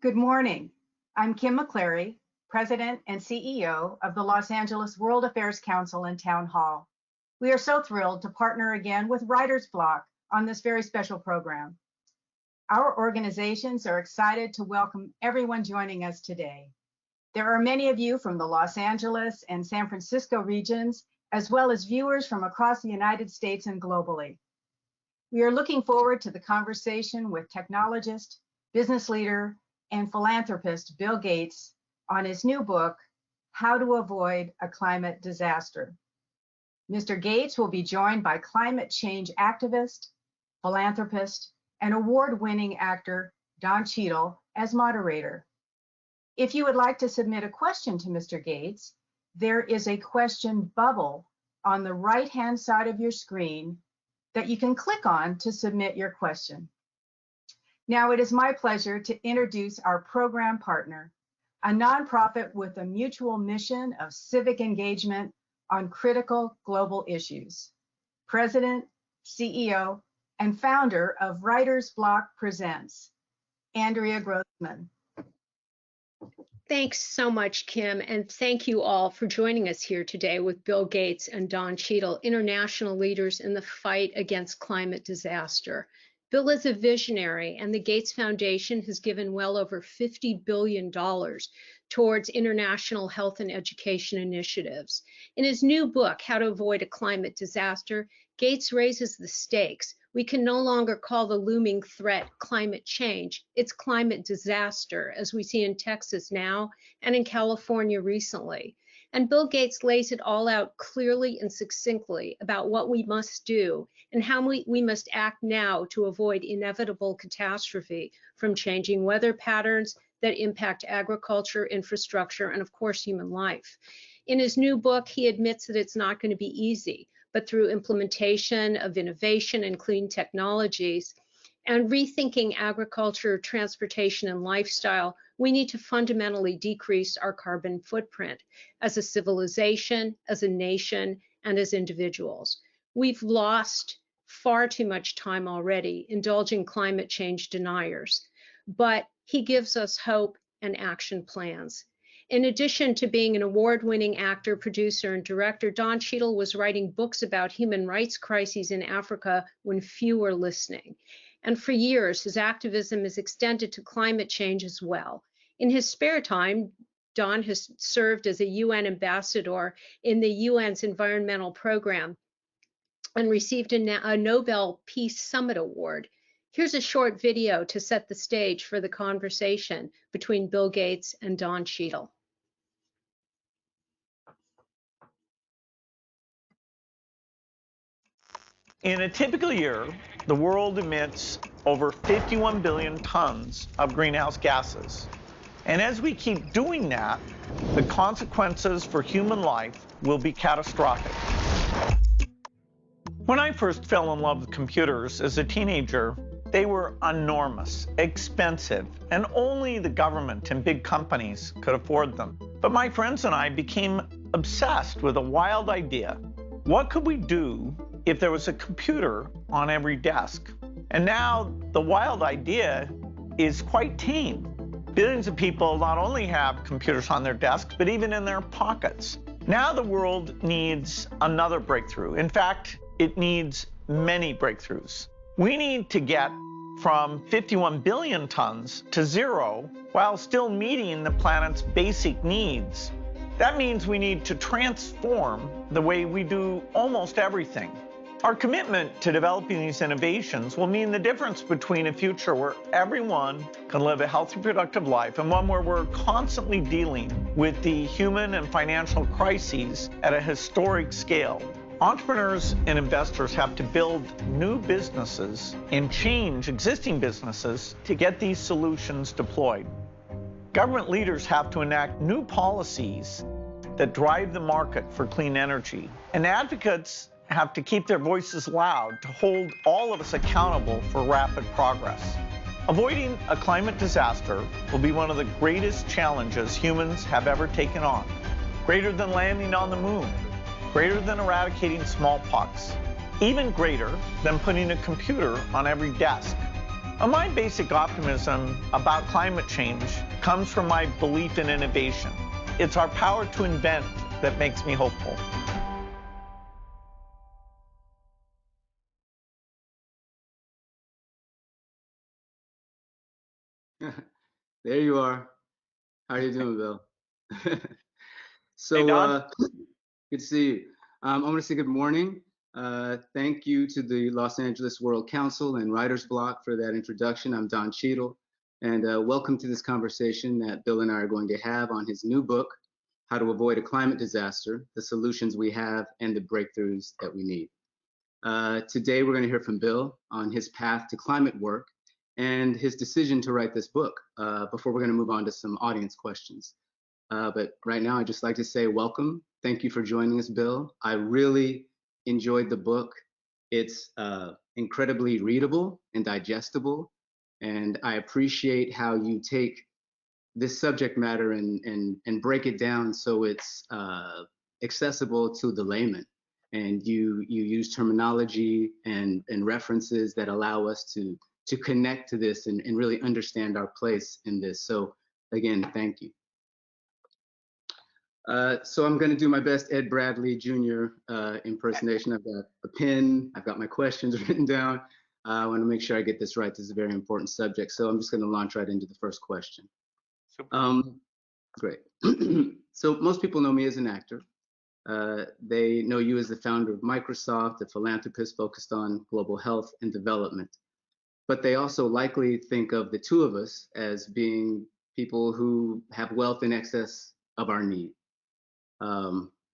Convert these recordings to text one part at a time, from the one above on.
Good morning. I'm Kim McClary, President and CEO of the Los Angeles World Affairs Council and Town Hall. We are so thrilled to partner again with Writer's Bloc on this very special program. Our organizations are excited to welcome everyone joining us today. There are many of you from the Los Angeles and San Francisco regions, as well as viewers from across the United States and globally. We are looking forward to the conversation with technologist, business leader, and philanthropist Bill Gates on his new book, How to Avoid a Climate Disaster. Mr. Gates will be joined by climate change activist, philanthropist, and award-winning actor Don Cheadle as moderator. If you would like to submit a question to Mr. Gates, there is a question bubble on the right-hand side of your screen that you can click on to submit your question. Now it is my pleasure to introduce our program partner, a nonprofit with a mutual mission of civic engagement on critical global issues. President, CEO, and founder of Writer's Bloc Presents, Andrea Grossman. Thanks so much, Kim, and thank you all for joining us here today with Bill Gates and Don Cheadle, international leaders in the fight against climate disaster. Bill is a visionary, and the Gates Foundation has given well over $50 billion towards international health and education initiatives. In his new book, How to Avoid a Climate Disaster, Gates raises the stakes. We can no longer call the looming threat climate change. It's climate disaster, as we see in Texas now and in California recently. And Bill Gates lays it all out clearly and succinctly about what we must do and how we must act now to avoid inevitable catastrophe from changing weather patterns that impact agriculture, infrastructure, and of course, human life. In his new book, he admits that it's not going to be easy, but through implementation of innovation and clean technologies and rethinking agriculture, transportation, and lifestyle, we need to fundamentally decrease our carbon footprint as a civilization, as a nation, and as individuals. We've lost far too much time already indulging climate change deniers, but he gives us hope and action plans. In addition to being an award-winning actor, producer, and director, Don Cheadle was writing books about human rights crises in Africa when few were listening. And for years, his activism is extended to climate change as well. In his spare time, Don has served as a UN ambassador in the UN's environmental program and received a Nobel Peace Summit Award. Here's a short video to set the stage for the conversation between Bill Gates and Don Cheadle. In a typical year, the world emits over 51 billion tons of greenhouse gases. And as we keep doing that, the consequences for human life will be catastrophic. When I first fell in love with computers as a teenager, they were enormous, expensive, and only the government and big companies could afford them. But my friends and I became obsessed with a wild idea. What could we do if there was a computer on every desk? And now the wild idea is quite tame. Billions of people not only have computers on their desks, but even in their pockets. Now the world needs another breakthrough. In fact, it needs many breakthroughs. We need to get from 51 billion tons to zero while still meeting the planet's basic needs. That means we need to transform the way we do almost everything. Our commitment to developing these innovations will mean the difference between a future where everyone can live a healthy, productive life and one where we're constantly dealing with the human and financial crises at a historic scale. Entrepreneurs and investors have to build new businesses and change existing businesses to get these solutions deployed. Government leaders have to enact new policies that drive the market for clean energy. And advocates have to keep their voices loud to hold all of us accountable for rapid progress. Avoiding a climate disaster will be one of the greatest challenges humans have ever taken on. Greater than landing on the moon, greater than eradicating smallpox, even greater than putting a computer on every desk. My basic optimism about climate change comes from my belief in innovation. It's our power to invent that makes me hopeful. There you are. How are you doing, Bill? Hey, Don. Good to see you. I want to say good morning. Thank you to the Los Angeles World Council and Writer's Bloc for that introduction. I'm Don Cheadle, and welcome to this conversation that Bill and I are going to have on his new book, How to Avoid a Climate Disaster, the Solutions We Have and the Breakthroughs That We Need. Today, we're going to hear from Bill on his path to climate work and his decision to write this book, before we're going to move on to some audience questions. But right now, I'd just like to say welcome. Thank you for joining us, Bill. I really enjoyed the book. It's incredibly readable and digestible, and I appreciate how you take this subject matter and break it down so it's accessible to the layman. And you use terminology and references that allow us to connect to this and really understand our place in this. So again, thank you. So I'm going to do my best Ed Bradley Jr. Impersonation. I've got a pen, I've got my questions written down. I want to make sure I get this right. This is a very important subject. So I'm just going to launch right into the first question. Great. So most people know me as an actor. They know you as the founder of Microsoft, a philanthropist focused on global health and development. But they also likely think of the two of us as being people who have wealth in excess of our need,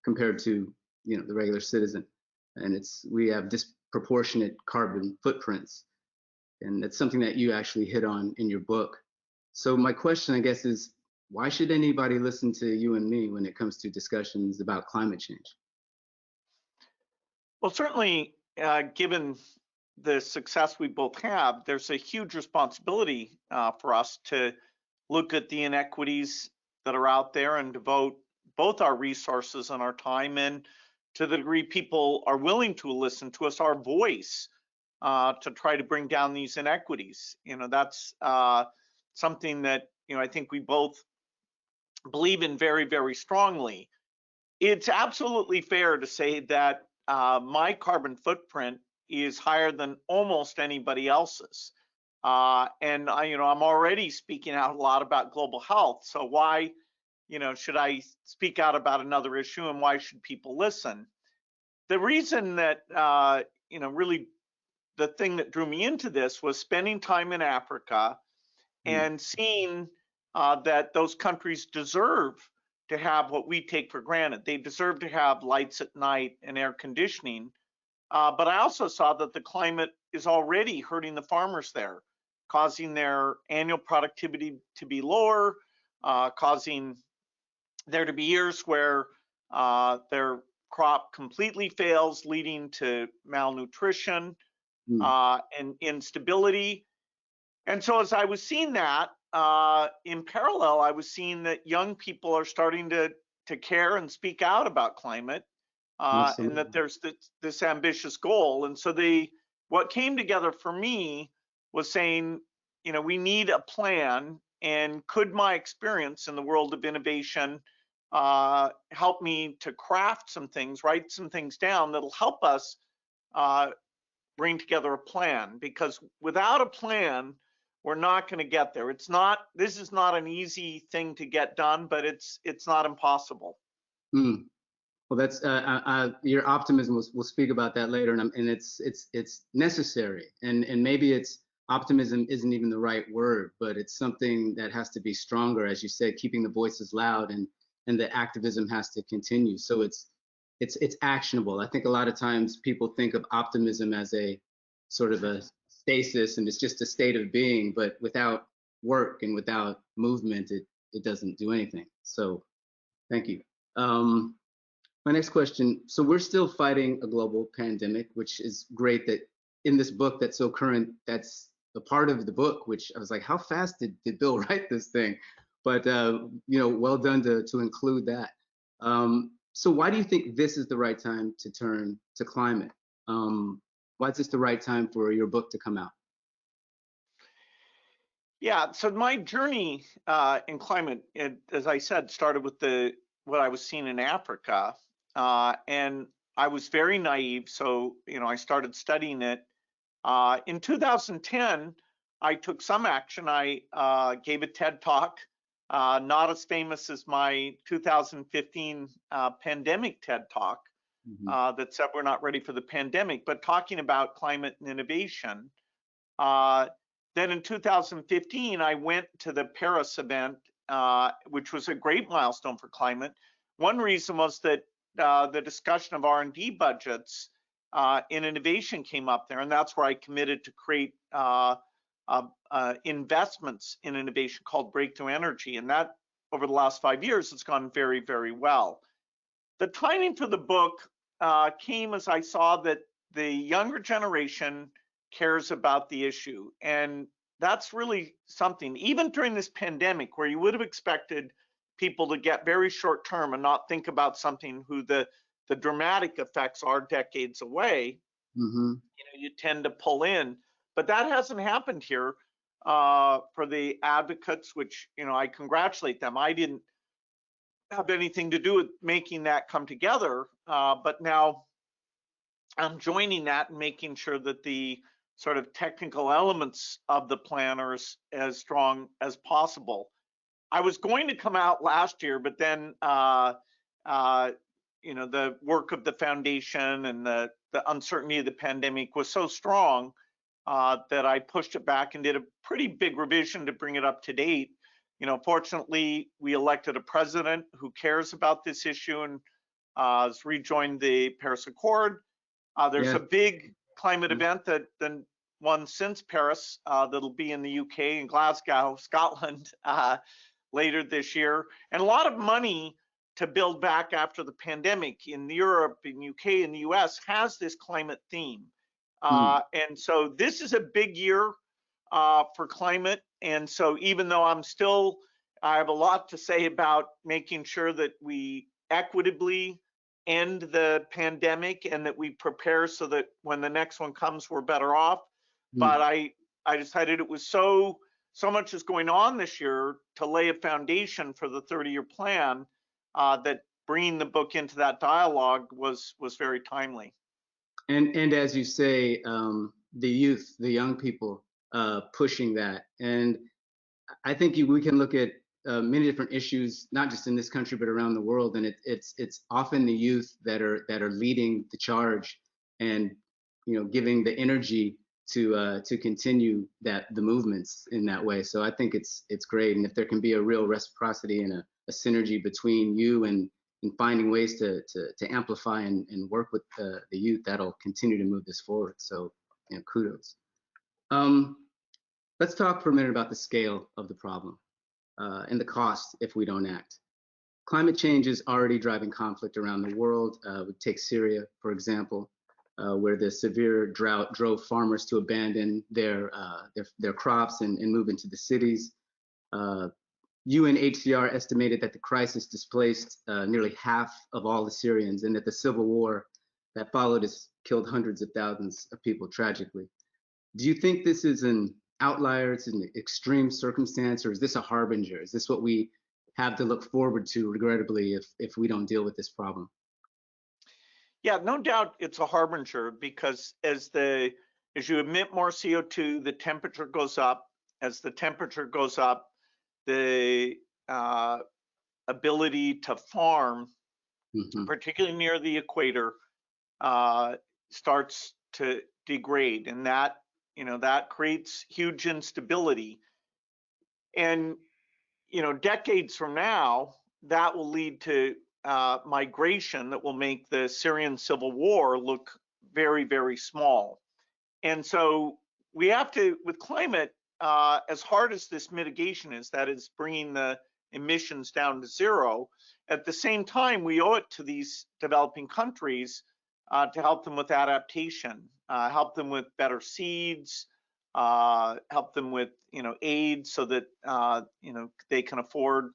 compared to, you know, the regular citizen. And we have disproportionate carbon footprints. And that's something that you actually hit on in your book. So my question, I guess, is why should anybody listen to you and me when it comes to discussions about climate change? Well, certainly, given the success we both have, there's a huge responsibility for us to look at the inequities that are out there and devote both our resources and our time, and to the degree people are willing to listen to us, our voice, to try to bring down these inequities. You know, that's something that, you know, I think we both believe in very, very strongly. It's absolutely fair to say that my carbon footprint is higher than almost anybody else's. And I'm already speaking out a lot about global health. So why, should I speak out about another issue, and why should people listen? The reason that, really the thing that drew me into this was spending time in Africa and seeing that those countries deserve to have what we take for granted. They deserve to have lights at night and air conditioning. But I also saw that the climate is already hurting the farmers there, causing their annual productivity to be lower, causing there to be years where their crop completely fails, leading to malnutrition and instability. And so as I was seeing that, in parallel, I was seeing that young people are starting to care and speak out about climate. And that there's this ambitious goal. And so what came together for me was saying, we need a plan, and could my experience in the world of innovation help me to craft some things, write some things down that'll help us bring together a plan? Because without a plan, we're not going to get there. This is not an easy thing to get done, but it's not impossible. Well, that's your optimism. We'll speak about that later, and it's necessary. And maybe optimism isn't even the right word, but it's something that has to be stronger, as you said, keeping the voices loud, and the activism has to continue. So it's actionable. I think a lot of times people think of optimism as a sort of a stasis, and it's just a state of being. But without work and without movement, it doesn't do anything. So thank you. My next question. So we're still fighting a global pandemic, which is great that in this book that's so current, that's a part of the book, which I was like, how fast did Bill write this thing? But, well done to include that. So why do you think this is the right time to turn to climate? Why is this the right time for your book to come out? Yeah, so my journey in climate, as I said, started with what I was seeing in Africa, and I was very naive. So I started studying it. In 2010, I took some action. I gave a TED talk, not as famous as my 2015 pandemic TED talk that said we're not ready for the pandemic, but talking about climate and innovation. Then in 2015, I went to the Paris event, which was a great milestone for climate. One reason was that the discussion of R&D budgets in innovation came up there, and that's where I committed to create investments in innovation called Breakthrough Energy, and that over the last 5 years has gone very, very well. The timing for the book came as I saw that the younger generation cares about the issue, and that's really something. Even during this pandemic, where you would have expected people to get very short term and not think about something who the dramatic effects are decades away, you tend to pull in. But that hasn't happened here for the advocates, which I congratulate them. I didn't have anything to do with making that come together, but now I'm joining that and making sure that the sort of technical elements of the plan are as strong as possible. I was going to come out last year, but then the work of the foundation and the uncertainty of the pandemic was so strong that I pushed it back and did a pretty big revision to bring it up to date. Fortunately, we elected a president who cares about this issue and has rejoined the Paris Accord. There's a big climate event that then one since Paris that'll be in the UK and Glasgow, Scotland later this year, and a lot of money to build back after the pandemic in Europe, in UK, and the US has this climate theme. And so this is a big year for climate. And so even though I have a lot to say about making sure that we equitably end the pandemic and that we prepare so that when the next one comes, we're better off. But I decided it was so much is going on this year to lay a foundation for the 30-year plan that bringing the book into that dialogue was very timely. And as you say, the youth, the young people pushing that. And I think we can look at many different issues, not just in this country, but around the world. And it's often the youth that are leading the charge and, giving the energy to continue the movements in that way. So I think it's great. And if there can be a real reciprocity and a synergy between you and finding ways to amplify and work with the youth, that'll continue to move this forward. So, kudos. Let's talk for a minute about the scale of the problem and the cost if we don't act. Climate change is already driving conflict around the world. We take Syria, for example, where the severe drought drove farmers to abandon their crops and move into the cities. UNHCR estimated that the crisis displaced nearly half of all the Syrians, and that the civil war that followed has killed hundreds of thousands of people tragically. Do you think this is an outlier, it's an extreme circumstance, or is this a harbinger? Is this what we have to look forward to, regrettably, if we don't deal with this problem? Yeah, no doubt it's a harbinger, because as you emit more CO2, the temperature goes up. As the temperature goes up, the ability to farm, particularly near the equator, starts to degrade, and that creates huge instability. And decades from now, that will lead to migration that will make the Syrian civil war look very, very small. And so we have to, with climate, as hard as this mitigation is, that is bringing the emissions down to zero, at the same time, we owe it to these developing countries to help them with adaptation, help them with better seeds, help them with aid so that they can afford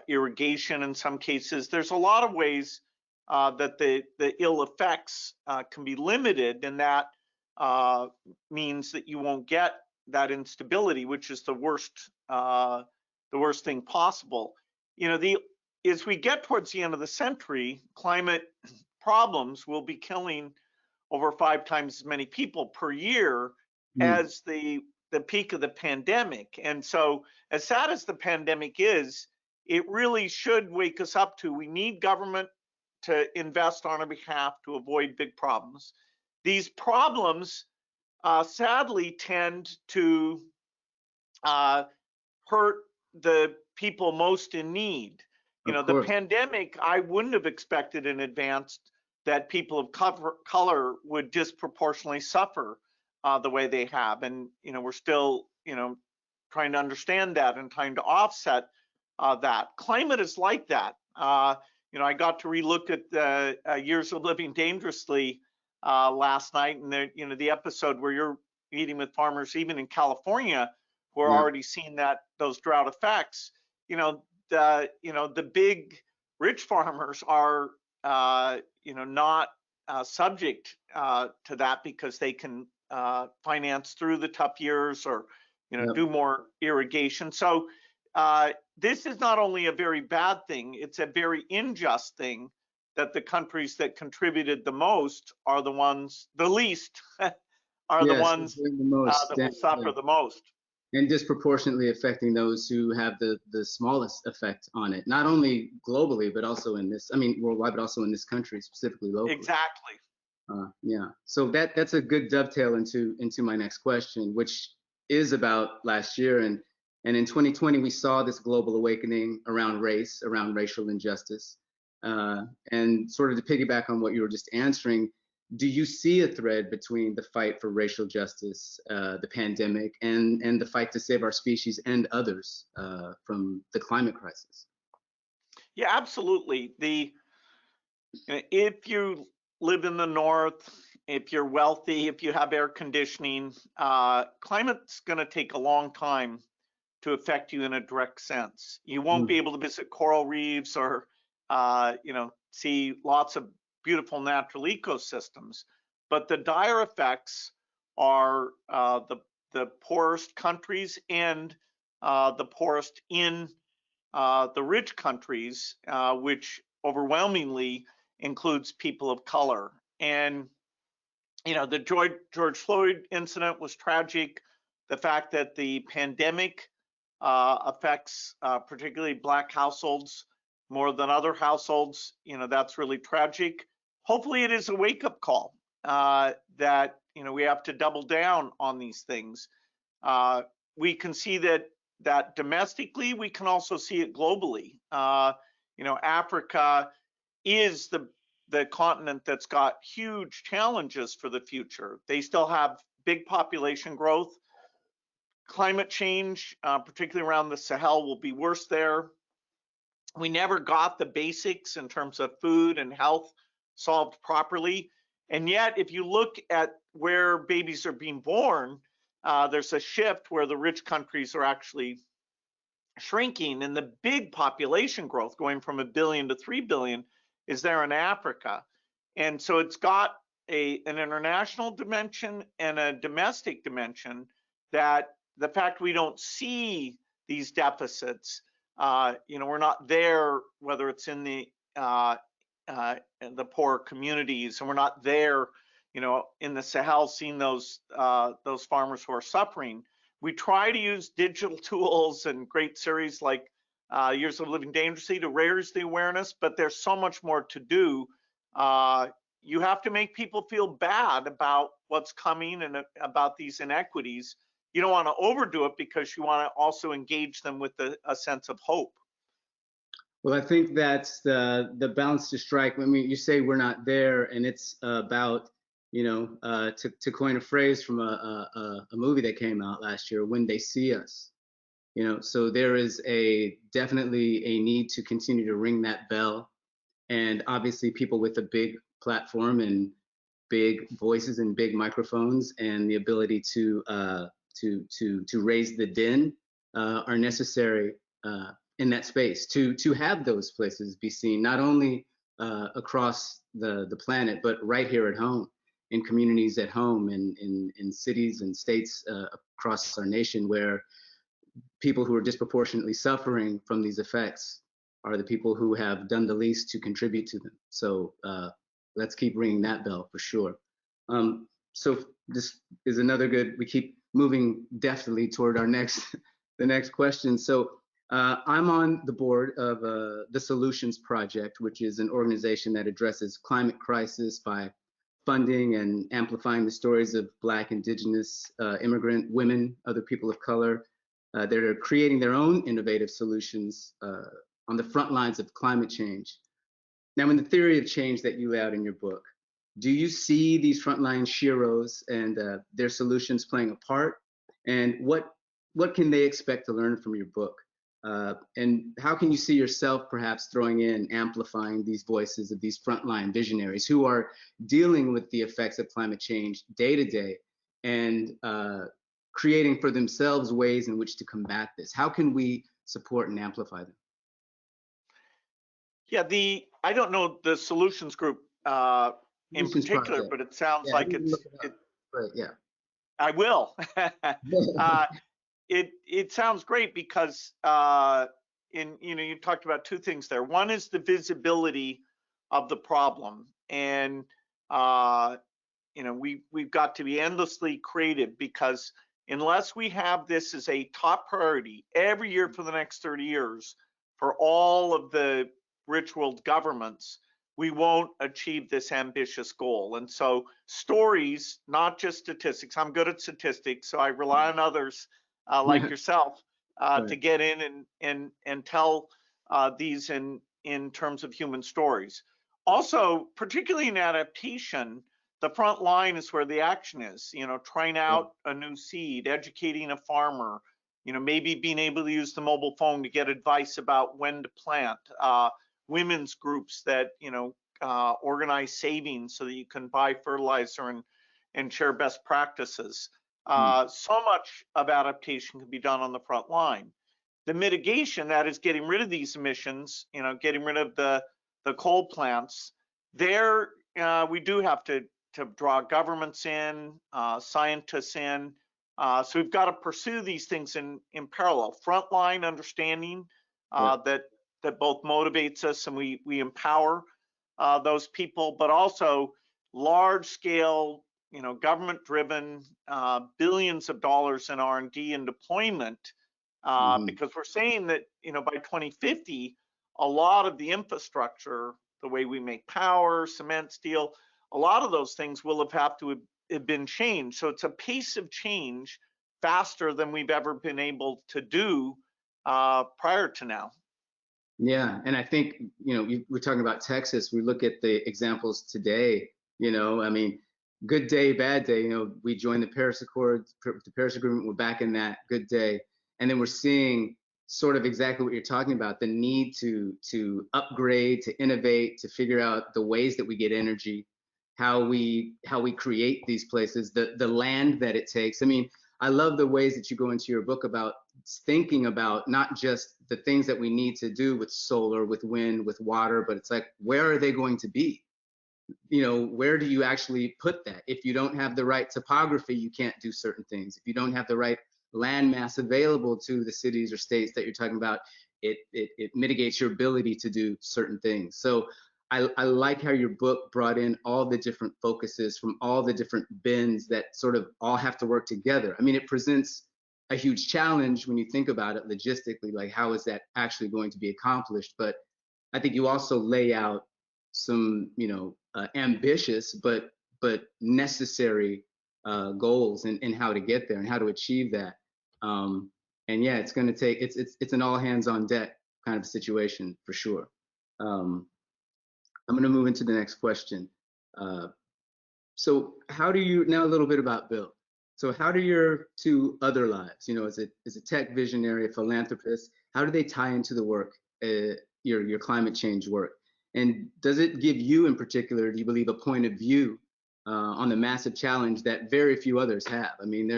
irrigation in some cases. There's a lot of ways that the ill effects can be limited, and that means that you won't get instability, which is the worst thing possible. You know, as we get towards the end of the century, climate problems will be killing over 5 times as many people per year as the peak of the pandemic. And so, as sad as the pandemic is, it really should wake us up to, we need government to invest on our behalf to avoid big problems. These problems sadly tend to hurt the people most in need. You know, the pandemic, I wouldn't have expected in advance that people of color would disproportionately suffer the way they have. And, you know, we're still, you know, trying to understand that and trying to offset that. Climate is like that. You know, I got to relook at the Years of Living Dangerously last night, and you know, the episode where you're meeting with farmers, even in California, who are already seeing those drought effects. You know, the big rich farmers are you know, not subject to that because they can finance through the tough years, or you know, do more irrigation. So this is not only a very bad thing, it's a very unjust thing that the countries that contributed the most are the ones, the least, are the ones that will suffer the most. And disproportionately affecting those who have the smallest effect on it, not only globally, but also in this, I mean, worldwide, but also in this country, specifically locally. Exactly. Yeah. So that's a good dovetail into my next question, which is about last year. And in 2020, we saw this global awakening around race, around racial injustice. And sort of to piggyback on what you were just answering, do you see a thread between the fight for racial justice, the pandemic, and the fight to save our species and others from the climate crisis? Yeah, absolutely. If you live in the north, if you're wealthy, if you have air conditioning, climate's going to take a long time to affect you in a direct sense. You won't be able to visit coral reefs or you know, see lots of beautiful natural ecosystems, but the dire effects are the poorest countries and the poorest in the rich countries, which overwhelmingly includes people of color. And you know, the George Floyd incident was tragic. The fact that the pandemic affects particularly Black households more than other households, you know, that's really tragic. Hopefully it is a wake-up call that, you know, we have to double down on these things. We can see that domestically, we can also see it globally. You know, Africa is the continent that's got huge challenges for the future. They still have big population growth. Climate change, particularly around the Sahel, will be worse there. We never got the basics in terms of food and health solved properly. And yet, if you look at where babies are being born, there's a shift where the rich countries are actually shrinking, and the big population growth, going from 1 billion to 3 billion, is there in Africa. And so it's got an international dimension and a domestic dimension, that the fact we don't see these deficits, you know, we're not there, whether it's in the poor communities, and we're not there, you know, in the Sahel, seeing those farmers who are suffering. We try to use digital tools and great series like Years of Living Dangerously to raise the awareness, but there's so much more to do. You have to make people feel bad about what's coming and about these inequities. You don't want to overdo it, because you want to also engage them with a sense of hope. Well, I think that's the balance to strike. I mean, you say we're not there, and it's about, you know, to coin a phrase from a movie that came out last year, when they see us. You know, so there is definitely a need to continue to ring that bell, and obviously people with a big platform and big voices and big microphones and the ability to raise the din are necessary in that space to have those places be seen, not only across the planet, but right here at home, in communities at home, in cities and states across our nation, where people who are disproportionately suffering from these effects are the people who have done the least to contribute to them. So let's keep ringing that bell for sure. So this is another good, we keep moving deftly toward our next, the next question. So I'm on the board of the Solutions Project, which is an organization that addresses climate crisis by funding and amplifying the stories of Black, Indigenous, immigrant women, other people of color that are creating their own innovative solutions on the front lines of climate change. Now, in the theory of change that you lay out in your book, do you see these frontline sheroes and their solutions playing a part? And what can they expect to learn from your book? And how can you see yourself perhaps throwing in, amplifying these voices of these frontline visionaries who are dealing with the effects of climate change day to day and creating for themselves ways in which to combat this? How can we support and amplify them? Yeah, I don't know the solutions group in particular, Project. but it sounds Yeah, like it's. Right, yeah. I will. It sounds great because you talked about two things there. One is the visibility of the problem, and we've got to be endlessly creative, because unless we have this as a top priority every year for the next 30 years for all of the rich world governments, we won't achieve this ambitious goal. And so stories, not just statistics. I'm good at statistics, so I rely on others like yourself to get in and tell these in terms of human stories. Also, particularly in adaptation, the front line is where the action is. Trying out a new seed, educating a farmer, maybe being able to use the mobile phone to get advice about when to plant. Women's groups that organize savings so that you can buy fertilizer and share best practices. So much of adaptation can be done on the front line. The mitigation, that is getting rid of these emissions, getting rid of the coal plants, there we do have to draw governments in, scientists in. So we've got to pursue these things in parallel. Frontline understanding that both motivates us and we empower those people, but also large scale, government driven, billions of dollars in R&D and deployment, because we're saying that, by 2050, a lot of the infrastructure, the way we make power, cement, steel, a lot of those things will have to have been changed. So it's a pace of change faster than we've ever been able to do prior to now. Yeah, and I think, we're talking about Texas. We look at the examples today, I mean, good day, bad day, we joined the Paris Accord, the Paris Agreement, we're back in that good day. And then we're seeing sort of exactly what you're talking about, the need to upgrade, to innovate, to figure out the ways that we get energy, how we create these places, the land that it takes. I mean, I love the ways that you go into your book about thinking about not just the things that we need to do with solar, with wind, with water, but it's like, where are they going to be? Where do you actually put that? If you don't have the right topography, you can't do certain things. If you don't have the right land mass available to the cities or states that you're talking about, it mitigates your ability to do certain things. So I like how your book brought in all the different focuses from all the different bins that sort of all have to work together. I mean, it presents a huge challenge when you think about it logistically, like how is that actually going to be accomplished? But I think you also lay out some, ambitious but necessary goals and how to get there and how to achieve that. And yeah, it's going to take, it's an all hands on deck kind of situation for sure. I'm going to move into the next question. So how do you, now a little bit about Bill. So how do your two other lives, as a tech visionary, a philanthropist, how do they tie into the work, your climate change work? And does it give you in particular, do you believe, a point of view on the massive challenge that very few others have? I mean,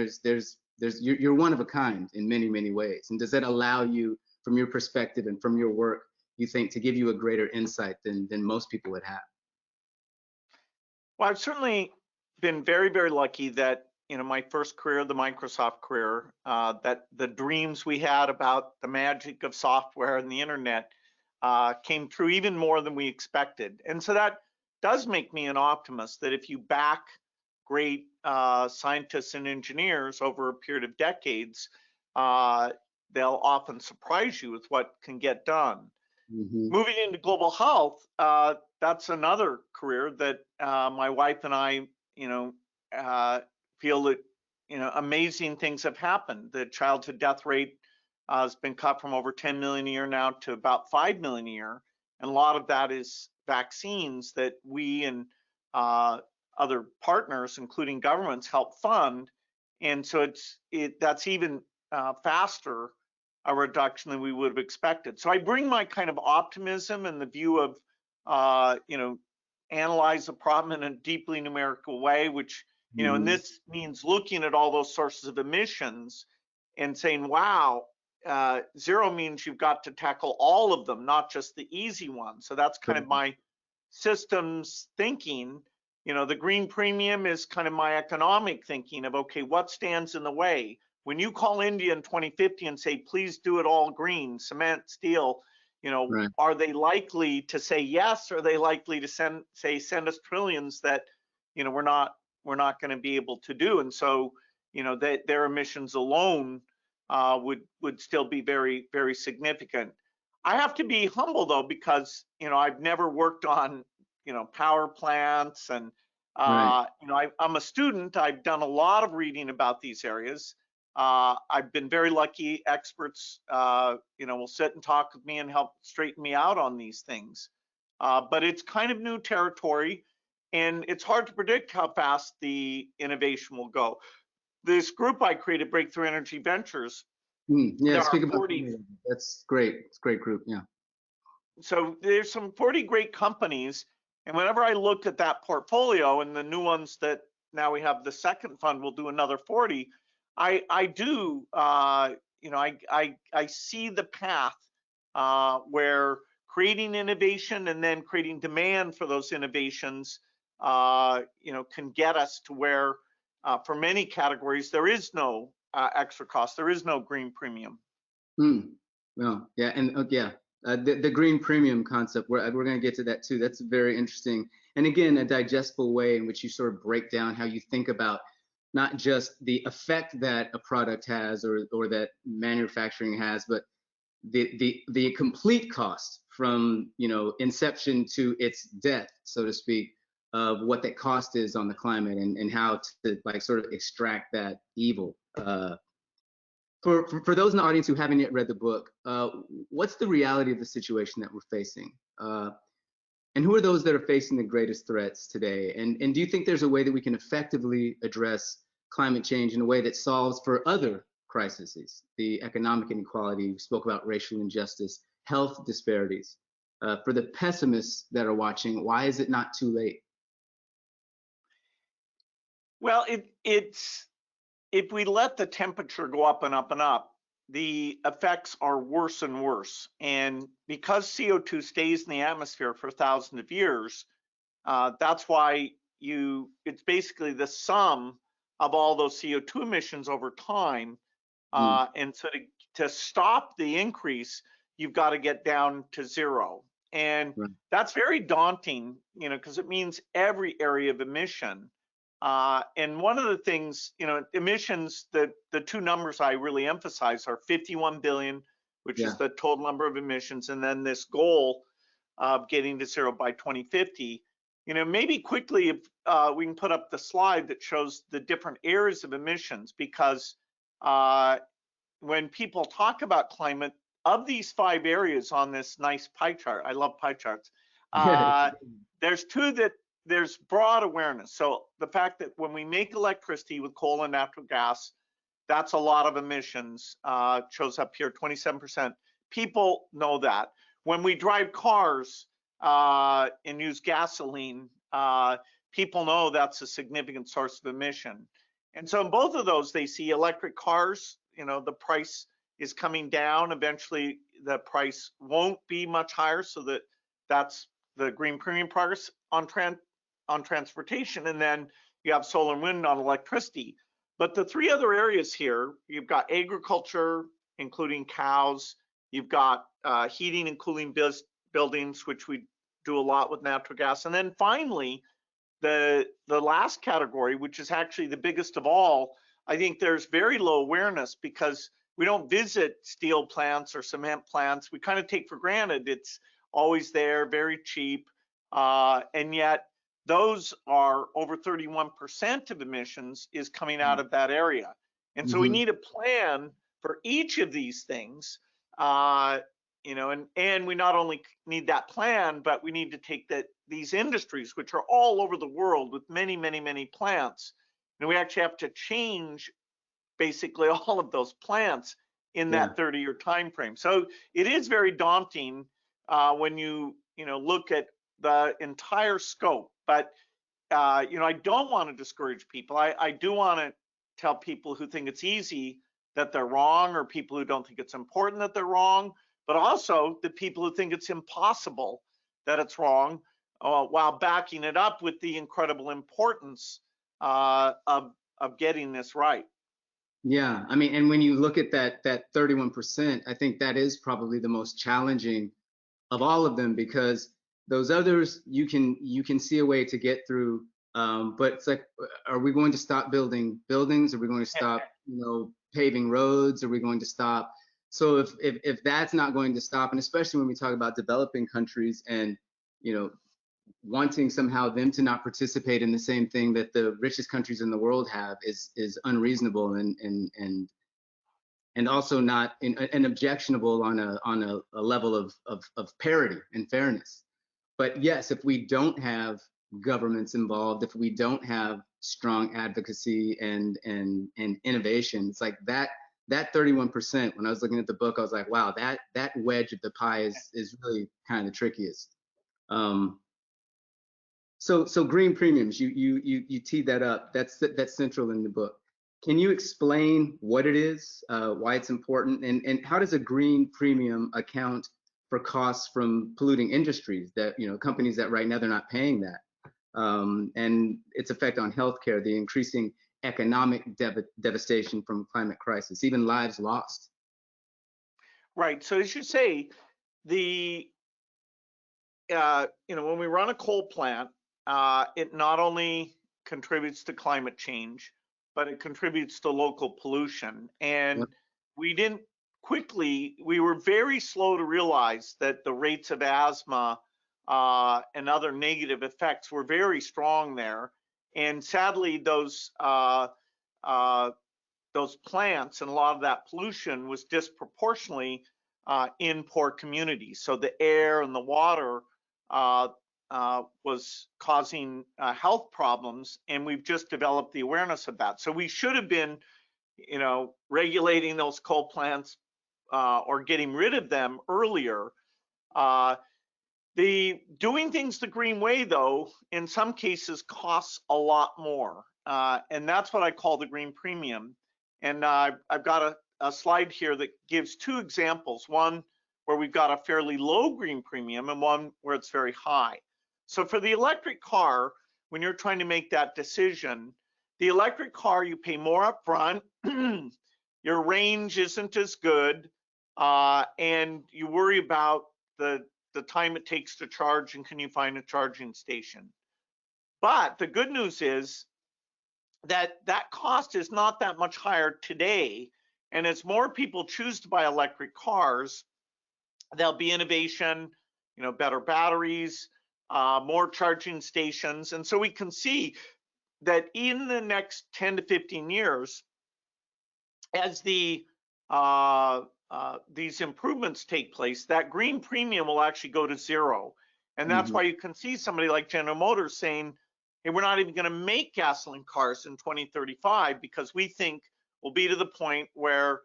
you're one of a kind in many, many ways. And does that allow you, from your perspective and from your work, you think, to give you a greater insight than most people would have? Well, I've certainly been very, very lucky that my first career, the Microsoft career, that the dreams we had about the magic of software and the internet came true even more than we expected. And so that does make me an optimist, that if you back great scientists and engineers over a period of decades, they'll often surprise you with what can get done. Moving into global health, that's another career that my wife and I, feel that amazing things have happened. The childhood death rate has been cut from over 10 million a year now to about 5 million a year, and a lot of that is vaccines that we and other partners, including governments, help fund. And so that's even faster a reduction than we would have expected. So I bring my kind of optimism and the view of analyze the problem in a deeply numerical way, which and this means looking at all those sources of emissions and saying, wow, zero means you've got to tackle all of them, not just the easy ones. So that's kind of my systems thinking. The green premium is kind of my economic thinking of, okay, what stands in the way? When you call India in 2050 and say, please do it all green, cement, steel, are they likely to say yes? Or are they likely to send us trillions that, we're not going to be able to do? And so, that their emissions alone would still be very, very significant. I have to be humble though, because, I've never worked on, power plants, and, I'm a student. I've done a lot of reading about these areas. I've been very lucky. Experts, will sit and talk with me and help straighten me out on these things. But it's kind of new territory, and it's hard to predict how fast the innovation will go. This group I created, Breakthrough Energy Ventures. Yeah, speak about 40. That's great. It's a great group. Yeah. So there's some 40 great companies, and whenever I look at that portfolio and the new ones that now we have, the second fund will do another 40. I do, I see the path where creating innovation and then creating demand for those innovations, can get us to where, for many categories, there is no extra cost. There is no green premium. Well, yeah, and the green premium concept, we're going to get to that too. That's very interesting. And again, a digestible way in which you sort of break down how you think about not just the effect that a product has or that manufacturing has, but the complete cost from inception to its death, so to speak, of what that cost is on the climate, and how to sort of extract that evil. For those in the audience who haven't yet read the book, what's the reality of the situation that we're facing? And who are those that are facing the greatest threats today? And do you think there's a way that we can effectively address climate change in a way that solves for other crises, the economic inequality, we spoke about racial injustice, health disparities? For the pessimists that are watching, why is it not too late? Well, it's if we let the temperature go up and up and up, the effects are worse and worse. And because CO2 stays in the atmosphere for thousands of years, that's why it's basically the sum of all those CO2 emissions over time. And so to stop the increase, you've got to get down to zero. And that's very daunting, because it means every area of emission. And one of the things, emissions, the two numbers I really emphasize are 51 billion, which is the total number of emissions, and then this goal of getting to zero by 2050. Maybe quickly, if we can put up the slide that shows the different areas of emissions, because when people talk about climate, of these 5 areas on this nice pie chart, I love pie charts, there's 2 that there's broad awareness. So the fact that when we make electricity with coal and natural gas, that's a lot of emissions, shows up here, 27%. People know that. When we drive cars and use gasoline, people know that's a significant source of emission. And so in both of those, they see electric cars, the price is coming down. Eventually, the price won't be much higher, so that's the green premium progress on transportation. And then you have solar and wind on electricity. But the three other areas here, you've got agriculture, including cows, you've got heating and cooling buildings, which we do a lot with natural gas. And then finally, the last category, which is actually the biggest of all, I think there's very low awareness because we don't visit steel plants or cement plants. We kind of take for granted it's always there, very cheap, and yet those are over 31% of emissions is coming out of that area. And so we need a plan for each of these things, you know, and we not only need that plan, but we need to take these industries, which are all over the world with many, many, many plants, and we actually have to change basically all of those plants in that 30-year time frame. So it is very daunting when you know, look at the entire scope. But you know, I don't want to discourage people. I do want to tell people who think it's easy that they're wrong, or people who don't think it's important that they're wrong, but also the people who think it's impossible that it's wrong, while backing it up with the incredible importance of getting this right. Yeah, I mean, and when you look at that 31%, I think that is probably the most challenging of all of them, because those others you can see a way to get through, but it's like, are we going to stop building buildings? Are we going to stop, you know, paving roads? Are we going to stop? So if that's not going to stop, and especially when we talk about developing countries and, you know, wanting somehow them to not participate in the same thing that the richest countries in the world have is unreasonable and also not and objectionable on a level of parity and fairness. But yes, if we don't have governments involved, if we don't have strong advocacy and innovation, it's like that 31%. When I was looking at the book, I was like, wow, that wedge of the pie is really kind of the trickiest. So green premiums, you teed that up. That's central in the book. Can you explain what it is, why it's important, and how does a green premium account for costs from polluting industries that, you know, companies that right now they're not paying that, and its effect on healthcare, the increasing economic devastation from climate crisis, even lives lost? Right. So as you say, the you know, when we run a coal plant, it not only contributes to climate change, but it contributes to local pollution. And we were very slow to realize that the rates of asthma and other negative effects were very strong there. And sadly, those plants and a lot of that pollution was disproportionately in poor communities. So the air and the water was causing health problems, and we've just developed the awareness of that. So we should have been, you know, regulating those coal plants or getting rid of them earlier. The doing things the green way, though, in some cases costs a lot more, and that's what I call the green premium. And I've got a slide here that gives two examples, one where we've got a fairly low green premium and one where it's very high. So for the electric car, when you're trying to make that decision, the electric car, you pay more up front, your range isn't as good, and you worry about the time it takes to charge and can you find a charging station. But the good news is that cost is not that much higher today, and as more people choose to buy electric cars, there'll be innovation, you know, better batteries, more charging stations. And so we can see that in the next 10 to 15 years, as these improvements take place, that green premium will actually go to zero. And that's why you can see somebody like General Motors saying, hey, we're not even going to make gasoline cars in 2035 because we think we'll be to the point where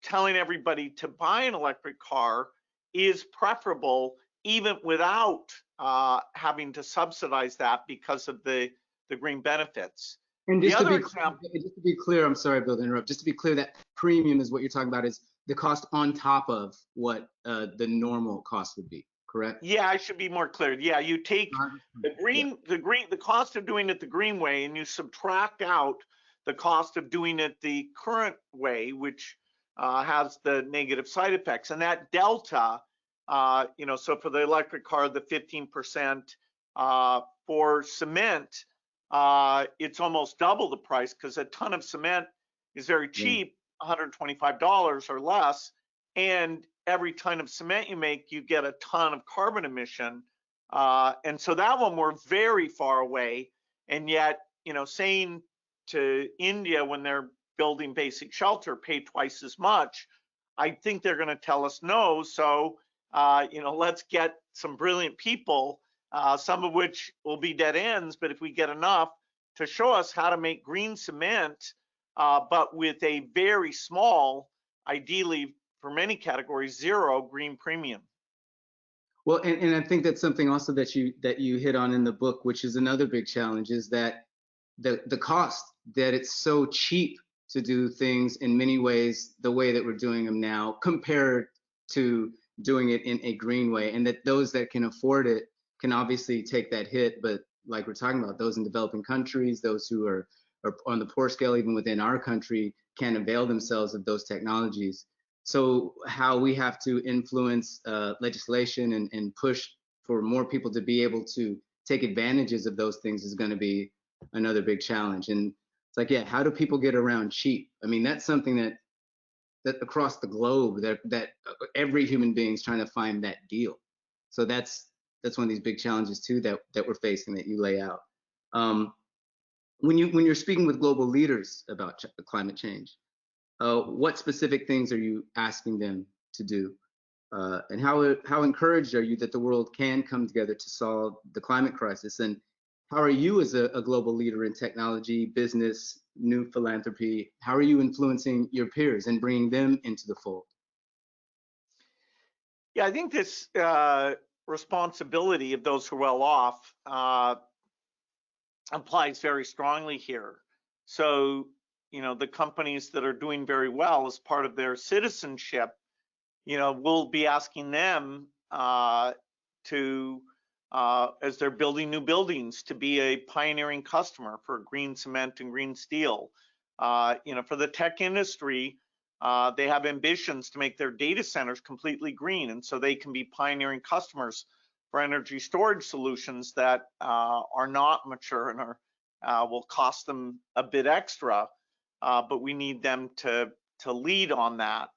telling everybody to buy an electric car is preferable, even without having to subsidize that because of the green benefits. And just to be clear, I'm sorry, Bill, to interrupt. Just to be clear, that premium is what you're talking about is the cost on top of what the normal cost would be, correct? Yeah, I should be more clear. Yeah, you take the cost of doing it the green way, and you subtract out the cost of doing it the current way, which has the negative side effects. And that delta, so for the electric car, the 15%, for cement, it's almost double the price because a ton of cement is very cheap, $125 or less. And every ton of cement you make, you get a ton of carbon emission. And so that one we're very far away. And yet, saying to India when they're building basic shelter, pay twice as much, I think they're going to tell us no. So, let's get some brilliant people, some of which will be dead ends, but if we get enough to show us how to make green cement, but with a very small, ideally for many categories, zero green premium. Well, and I think that's something also that you hit on in the book, which is another big challenge, is that the cost, that it's so cheap to do things in many ways the way that we're doing them now compared to doing it in a green way, and that those that can afford it can obviously take that hit, but like we're talking about, those in developing countries, those who are on the poor scale even within our country, can't avail themselves of those technologies. So how we have to influence legislation and push for more people to be able to take advantages of those things is going to be another big challenge. And it's like, yeah, how do people get around cheap? I mean, that's something that across the globe, that every human being is trying to find that deal. So that's one of these big challenges too that we're facing, that you lay out. When you're speaking with global leaders about climate change, what specific things are you asking them to do? And how encouraged are you that the world can come together to solve the climate crisis? And how are you, as a global leader in technology, business, new philanthropy, how are you influencing your peers and bringing them into the fold? Yeah, I think this responsibility of those who are well off applies very strongly here. So, the companies that are doing very well as part of their citizenship, we'll be asking them to, as they're building new buildings, to be a pioneering customer for green cement and green steel. For the tech industry, they have ambitions to make their data centers completely green, and so they can be pioneering customers for energy storage solutions that are not mature and will cost them a bit extra, but we need them to lead on that.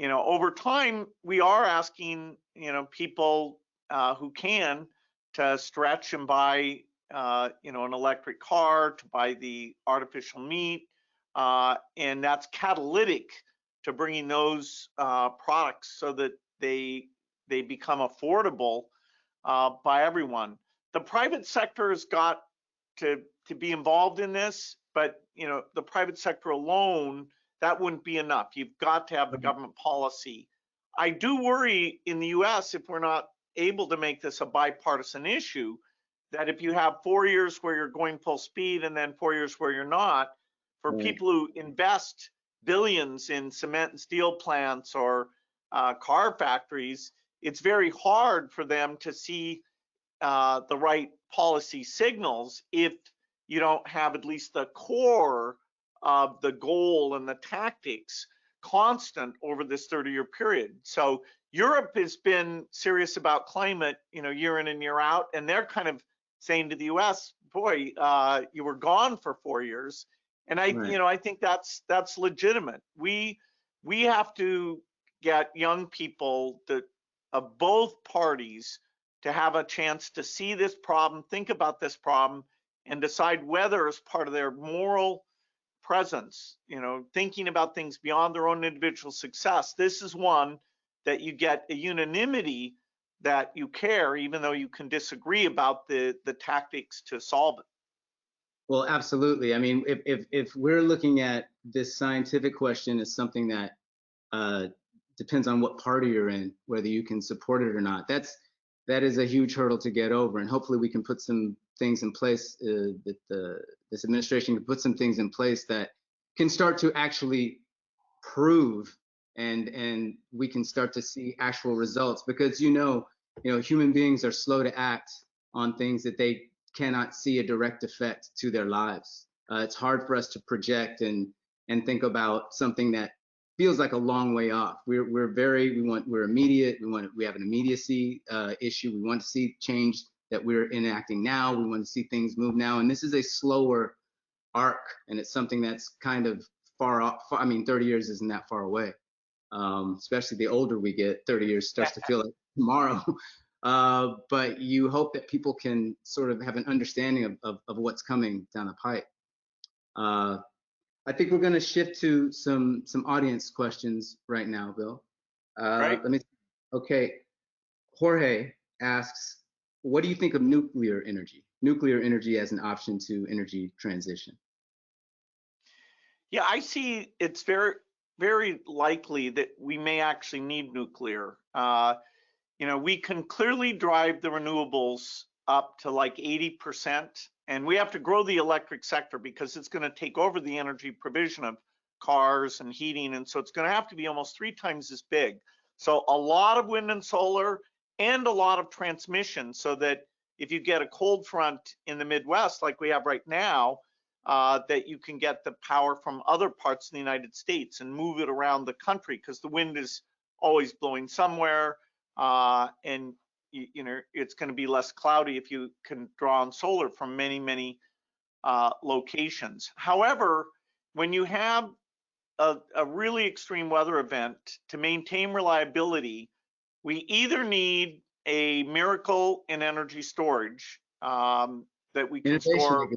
Over time, we are asking people who can to stretch and buy an electric car, to buy the artificial meat, and that's catalytic to bringing those products so that they become affordable by everyone. The private sector has got to be involved in this, but the private sector alone, that wouldn't be enough. You've got to have the government policy. I do worry in the US, if we're not able to make this a bipartisan issue, that if you have 4 years where you're going full speed and then 4 years where you're not, for people who invest billions in cement and steel plants or car factories, it's very hard for them to see the right policy signals if you don't have at least the core of the goal and the tactics constant over this 30-year period. So Europe has been serious about climate, year in and year out, and they're kind of saying to the US, boy, you were gone for 4 years. And I think that's legitimate. We have to get young people of both parties to have a chance to see this problem, think about this problem, and decide whether, as part of their moral presence, thinking about things beyond their own individual success, this is one that you get a unanimity that you care, even though you can disagree about the tactics to solve it. Well, absolutely. I mean, if we're looking at this scientific question as something that depends on what party you're in, whether you can support it or not, that is a huge hurdle to get over. And hopefully we can put some things in place, this administration can put some things in place that can start to actually prove, and we can start to see actual results, because human beings are slow to act on things that they cannot see a direct effect to their lives. It's hard for us to project and think about something that feels like a long way off. We're immediate. We have an immediacy issue. We want to see change that we're enacting now. We want to see things move now. And this is a slower arc, and it's something that's kind of far off. I mean, 30 years isn't that far away. Especially the older we get, 30 years starts to feel like tomorrow. But you hope that people can sort of have an understanding of what's coming down the pipe. I think we're going to shift to some audience questions right now, Bill. Right. Okay, Jorge asks, what do you think of nuclear energy? Nuclear energy as an option to energy transition? Yeah, I see it's very, very likely that we may actually need nuclear. We can clearly drive the renewables up to like 80%, and we have to grow the electric sector because it's going to take over the energy provision of cars and heating, and so it's going to have to be almost 3 times as big. So a lot of wind and solar and a lot of transmission, so that if you get a cold front in the Midwest like we have right now, that you can get the power from other parts of the United States and move it around the country, because the wind is always blowing somewhere, and it's going to be less cloudy if you can draw on solar from many locations. However, when you have a really extreme weather event, to maintain reliability, we either need a miracle in energy storage, that we can store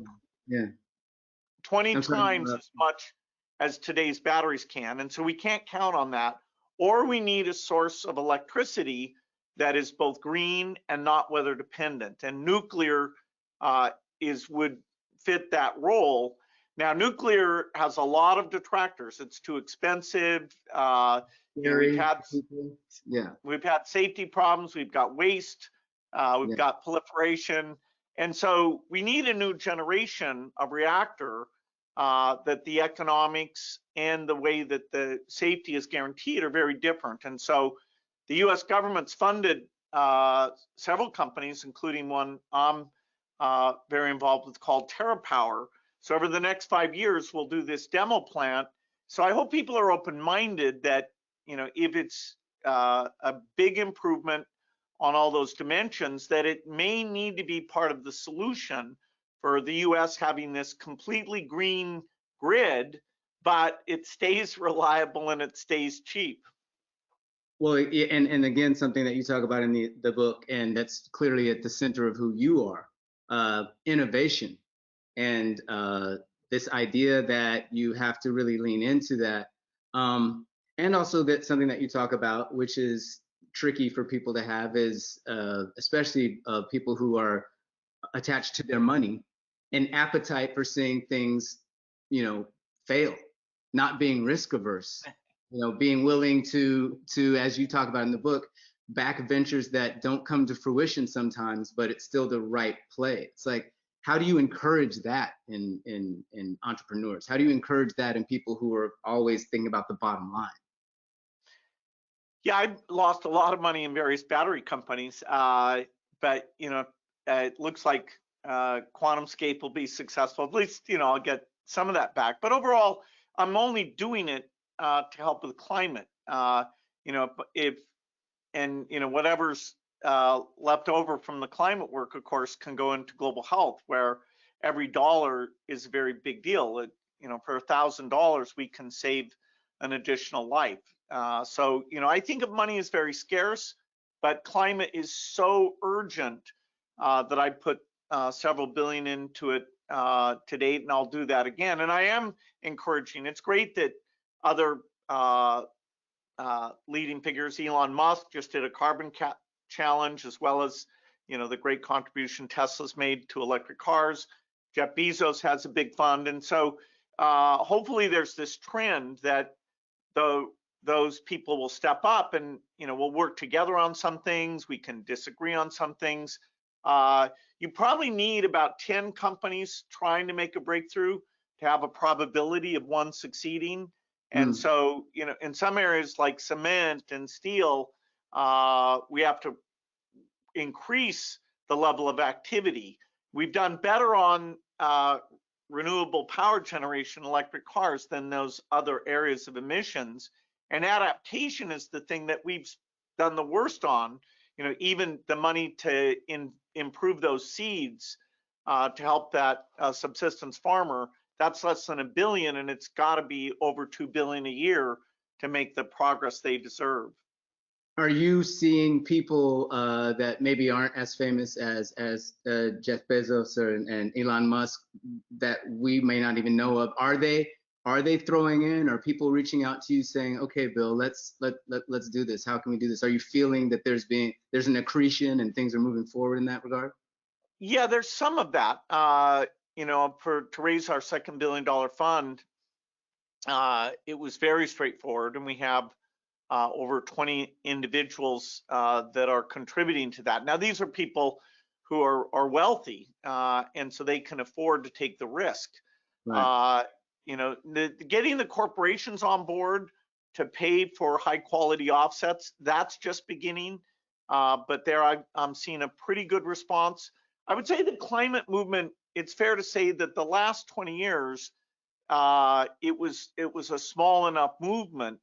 20 times as much as today's batteries can, and so we can't count on that. Or we need a source of electricity that is both green and not weather dependent, and nuclear would fit that role. Now, nuclear has a lot of detractors. It's too expensive. We've had safety problems. We've got waste. We've got proliferation. And so we need a new generation of reactor that the economics and the way that the safety is guaranteed are very different. And so the US government's funded several companies, including one I'm very involved with called TerraPower. So over the next 5 years, we'll do this demo plant. So I hope people are open-minded that, if it's a big improvement on all those dimensions, that it may need to be part of the solution for the US having this completely green grid, but it stays reliable and it stays cheap. Well, and again, something that you talk about in the book, and that's clearly at the center of who you are, innovation. And this idea that you have to really lean into that. And also that something that you talk about, which is tricky for people to have, is especially people who are attached to their money, an appetite for seeing things, fail, not being risk averse, being willing to, as you talk about in the book, back ventures that don't come to fruition sometimes, but it's still the right play. It's like, how do you encourage that in entrepreneurs? How do you encourage that in people who are always thinking about the bottom line? Yeah, I've lost a lot of money in various battery companies, but it looks like QuantumScape will be successful. At least I'll get some of that back. But overall, I'm only doing it to help with climate. Whatever's left over from the climate work, of course, can go into global health, where every dollar is a very big deal. For $1,000, we can save an additional life. So I think of money as very scarce, but climate is so urgent that I put several billion into it to date, and I'll do that again. And I am encouraging. It's great that other leading figures, Elon Musk just did a carbon challenge, as well as the great contribution Tesla's made to electric cars. Jeff Bezos has a big fund, and so hopefully there's this trend that those people will step up, and we'll work together on some things. We can disagree on some things. You probably need about 10 companies trying to make a breakthrough to have a probability of one succeeding. And so, in some areas like cement and steel, we have to increase the level of activity. We've done better on renewable power generation, electric cars, than those other areas of emissions. And adaptation is the thing that we've done the worst on. You know, even the money to improve those seeds to help that subsistence farmer, that's less than $1 billion, and it's got to be over $2 billion a year to make the progress they deserve. Are you seeing people that maybe aren't as famous as Jeff Bezos and Elon Musk that we may not even know of? Are they throwing in? Are people reaching out to you saying, "Okay, Bill, let's do this. How can we do this?" Are you feeling that there's an accretion and things are moving forward in that regard? Yeah, there's some of that. You know, to raise our second $1 billion fund, it was very straightforward, and we have over 20 individuals that are contributing to that. Now, these are people who are wealthy, and so they can afford to take the risk. Right. You know, getting the corporations on board to pay for high quality offsets, that's just beginning. But there I'm seeing a pretty good response. I would say the climate movement, it's fair to say that the last 20 years, it was a small enough movement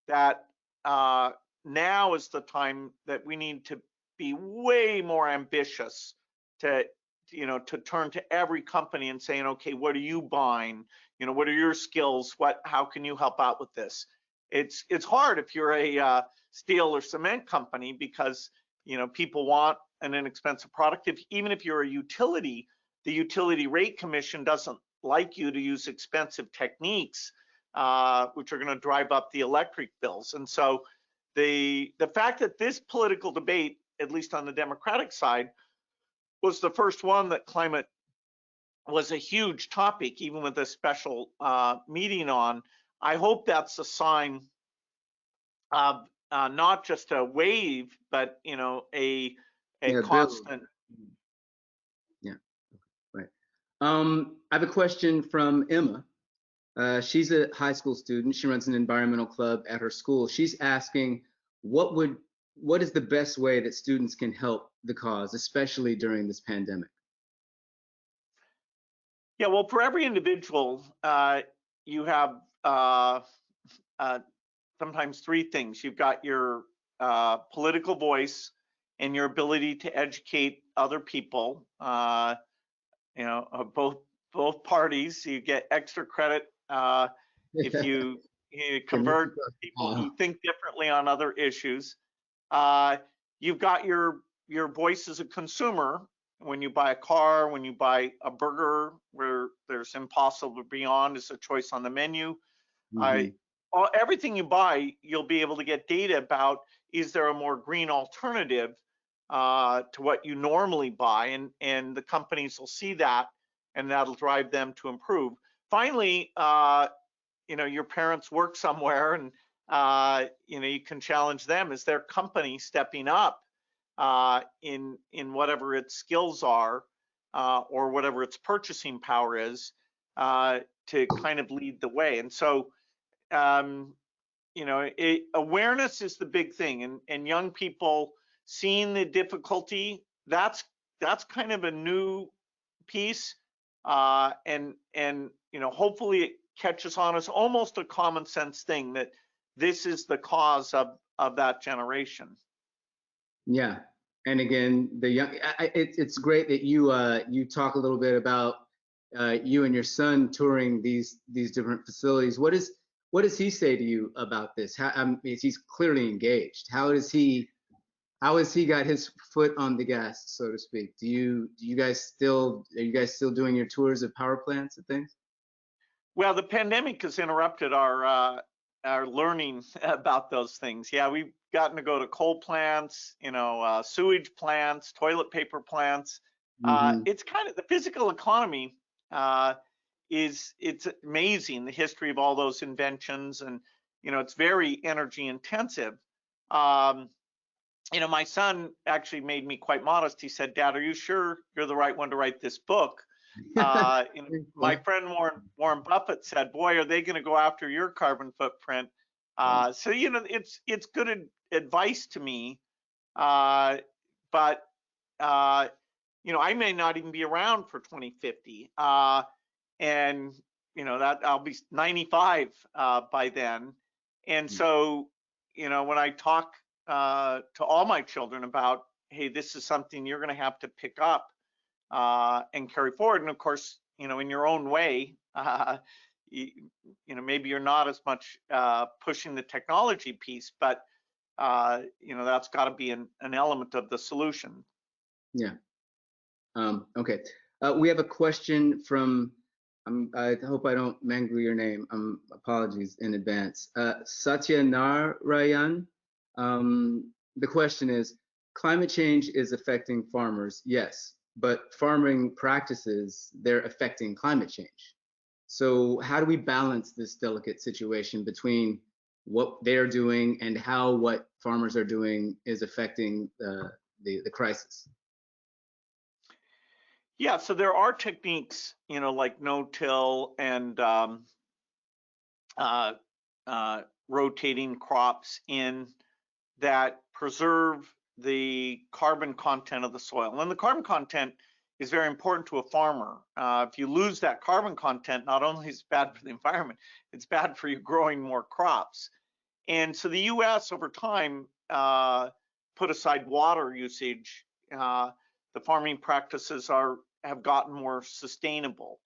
that now is the time that we need to be way more ambitious to, you know, to turn to every company and saying, okay, what are you buying? You know, what are your skills? How can you help out with this? It's hard if you're a steel or cement company, because, you know, people want an inexpensive product. Even if you're a utility, the Utility Rate Commission doesn't like you to use expensive techniques, which are going to drive up the electric bills. And so the fact that this political debate, at least on the Democratic side, was the first one that climate was a huge topic, even with a special meeting on, I hope that's a sign of not just a wave, but, you know, a constant. Yeah, right. I have a question from Emma. She's a high school student. She runs an environmental club at her school. She's asking, what is the best way that students can help the cause, especially during this pandemic? Yeah, well, for every individual, you have sometimes three things. You've got your political voice and your ability to educate other people. You know, both parties. You get extra credit if you convert people who think differently on other issues. You've got your voice as a consumer. When you buy a car, when you buy a burger, where there's Impossible Beyond as a choice on the menu, everything you buy, you'll be able to get data about, is there a more green alternative to what you normally buy, and the companies will see that, and that'll drive them to improve. Finally, you know, your parents work somewhere, and you know, you can challenge them. Is their company stepping up in whatever its skills are, or whatever its purchasing power is, to kind of lead the way? And so, you know, awareness is the big thing, and young people seeing the difficulty, that's kind of a new piece, and you know, hopefully it catches on as almost a common sense thing that this is the cause of that generation. Yeah, and again, it's great that you talk a little bit about you and your son touring these different facilities. What does he say to you about this? He's clearly engaged. How has he got his foot on the gas, so to speak? Are you guys still doing your tours of power plants and things? Well, the pandemic has interrupted our learning about those things. Yeah, we've gotten to go to coal plants, you know, sewage plants, toilet paper plants. It's kind of the physical economy. It's amazing, the history of all those inventions, and you know, it's very energy intensive. You know, my son actually made me quite modest. He said, "Dad, are you sure you're the right one to write this book?" You know, my friend Warren Buffett said, "Boy, are they going to go after your carbon footprint?" So you know, it's good advice to me, but you know, I may not even be around for 2050. and that I'll be 95 by then. And so, when I talk to all my children about, hey, this is something you're going to have to pick up and carry forward. And of course, in your own way, maybe you're not as much pushing the technology piece, but that's got to be an element of the solution. Yeah. Okay. We have a question from, I hope I don't mangle your name. Apologies in advance. Satya Narayan. The question is, climate change is affecting farmers, yes, but farming practices, they're affecting climate change. So how do we balance this delicate situation between what they're doing and how what farmers are doing is affecting the crisis? Yeah, so there are techniques, like no-till and rotating crops in that preserve the carbon content of the soil. And the carbon content is very important to a farmer. If you lose that carbon content, not only is it bad for the environment, it's bad for you growing more crops. And so the US over time put aside water usage. The farming practices have gotten more sustainable.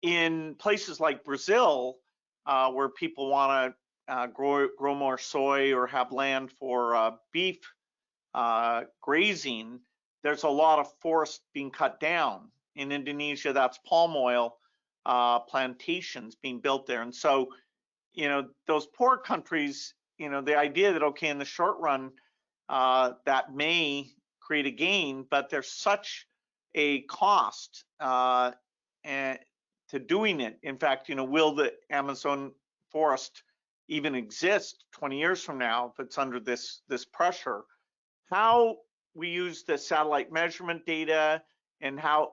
In places like Brazil, where people want to grow more soy or have land for beef grazing, there's a lot of forest being cut down. In Indonesia, that's palm oil plantations being built there. And so, those poor countries, the idea that, okay, in the short run, that may create a gain, but there's such a cost to doing it. In fact, will the Amazon forest even exist 20 years from now if it's under this pressure? How we use the satellite measurement data and how,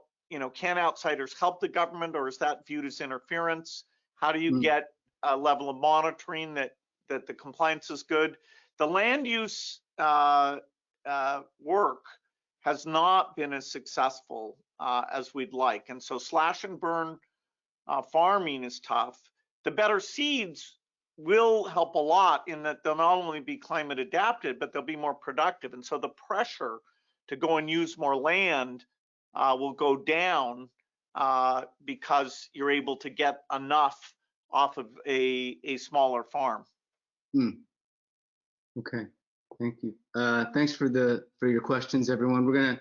can outsiders help the government, or is that viewed as interference? How do you get a level of monitoring that the compliance is good? The land use work has not been as successful as we'd like. And so slash and burn farming is tough. The better seeds will help a lot in that they'll not only be climate adapted, but they'll be more productive. And so the pressure to go and use more land will go down because you're able to get enough off of a smaller farm. Okay, thank you. Thanks for your questions, everyone. We're gonna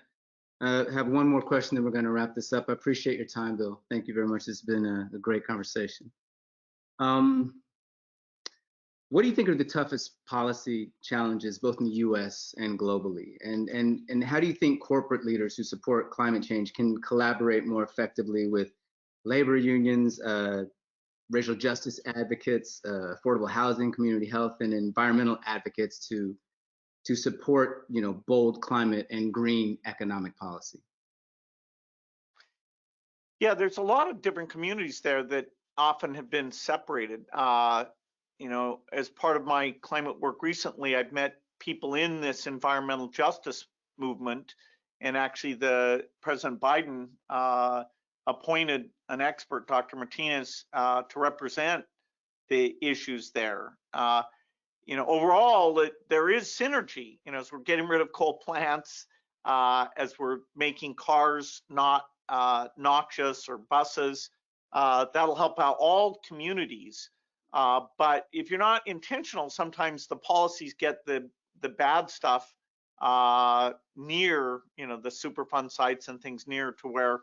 have one more question, then we're gonna wrap this up. I appreciate your time, Bill. Thank you very much. It's been a great conversation. What do you think are the toughest policy challenges, both in the U.S. and globally? And how do you think corporate leaders who support climate change can collaborate more effectively with labor unions, racial justice advocates, affordable housing, community health, and environmental advocates to support, bold climate and green economic policy? Yeah, there's a lot of different communities there that often have been separated. As part of my climate work recently, I've met people in this environmental justice movement, and actually the President Biden appointed an expert, Dr. Martinez, to represent the issues there. Overall, there is synergy, as we're getting rid of coal plants, as we're making cars not noxious, or buses, that'll help out all communities. But if you're not intentional, sometimes the policies get the bad stuff near, the Superfund sites and things near to where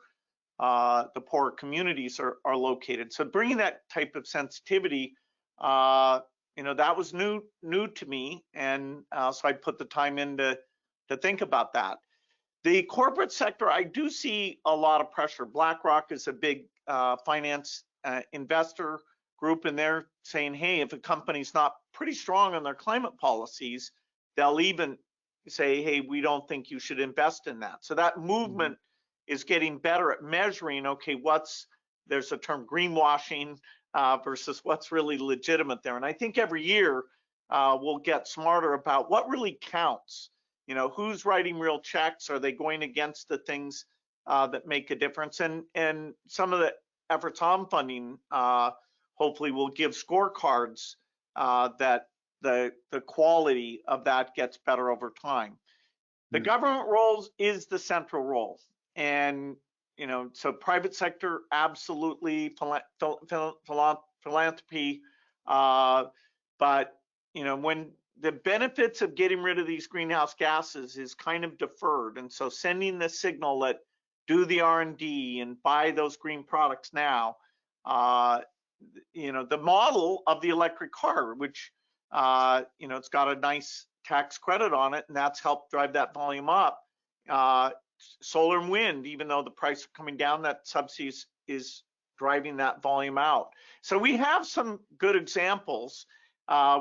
the poor communities are located. So bringing that type of sensitivity, that was new to me, and so I put the time in to think about that. The corporate sector, I do see a lot of pressure. BlackRock is a big finance investor group, and they're saying, hey, if a company's not pretty strong on their climate policies, they'll even say, hey, we don't think you should invest in that. So that movement is getting better at measuring, okay, there's a term greenwashing versus what's really legitimate there. And I think every year we'll get smarter about what really counts. Who's writing real checks? Are they going against the things that make a difference? And some of efforts on funding hopefully will give scorecards that the quality of that gets better over time. The government role is the central role, and so private sector absolutely philanthropy, but when the benefits of getting rid of these greenhouse gases is kind of deferred, and so sending the signal that do the R&D and buy those green products now, the model of the electric car, which it's got a nice tax credit on it, and that's helped drive that volume up. Solar and wind, even though the price is coming down, that subsidies is driving that volume out. So we have some good examples.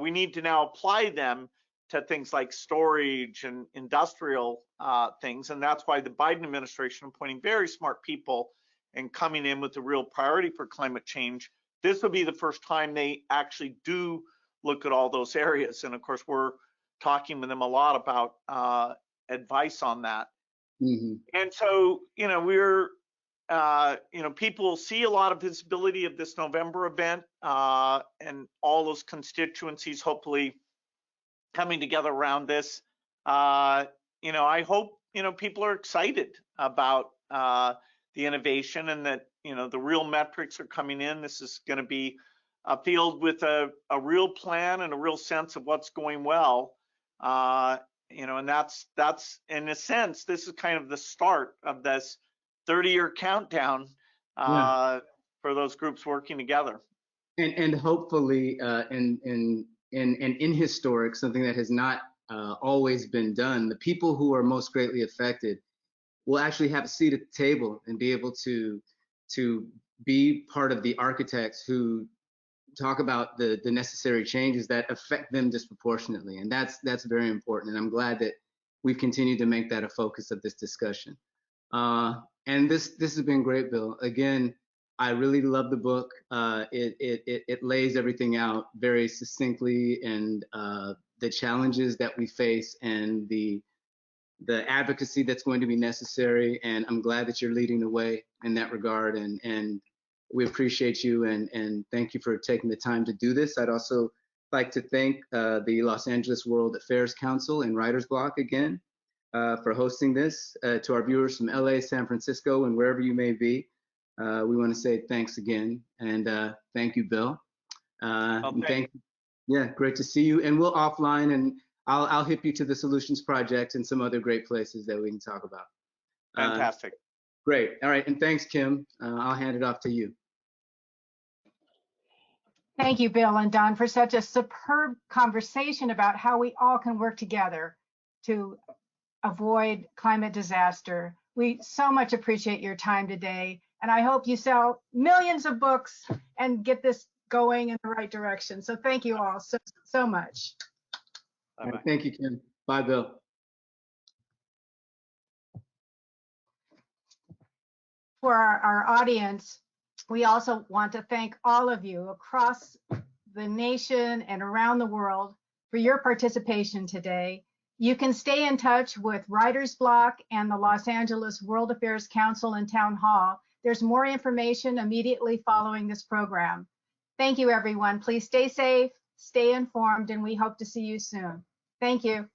We need to now apply them to things like storage and industrial things, and that's why the Biden administration appointing very smart people and coming in with a real priority for climate change. This will be the first time they actually do look at all those areas, and of course we're talking with them a lot about advice on that. And so we're people see a lot of visibility of this November event, and all those constituencies hopefully coming together around this. I hope people are excited about the innovation, and that the real metrics are coming in. This is going to be a field with a real plan and a real sense of what's going well. And that's in a sense, this is kind of the start of this 30-year countdown for those groups working together. And hopefully in historic, something that has not always been done, the people who are most greatly affected will actually have a seat at the table and be able to be part of the architects who talk about the necessary changes that affect them disproportionately. And that's very important. And I'm glad that we've continued to make that a focus of this discussion. And this has been great, Bill. Again, I really love the book. It lays everything out very succinctly, and the challenges that we face and the advocacy that's going to be necessary. And I'm glad that you're leading the way in that regard. And we appreciate you, and thank you for taking the time to do this. I'd also like to thank the Los Angeles World Affairs Council and Writer's Block again for hosting this. To our viewers from LA, San Francisco, and wherever you may be, we want to say thanks again, and thank you, Bill. Thank you. Yeah, great to see you. And we'll offline, and I'll hip you to the Solutions Project and some other great places that we can talk about. Fantastic. Great. All right. And thanks, Kim. I'll hand it off to you. Thank you, Bill and Don, for such a superb conversation about how we all can work together to avoid climate disaster. We so much appreciate your time today, and I hope you sell millions of books and get this going in the right direction. So thank you all so much. Right, thank you, Kim. Bye, Bill. For our audience, we also want to thank all of you across the nation and around the world for your participation today. You can stay in touch with Writer's Block and the Los Angeles World Affairs Council and Town Hall. There's more information immediately following this program. Thank you, everyone. Please stay safe, stay informed, and we hope to see you soon. Thank you.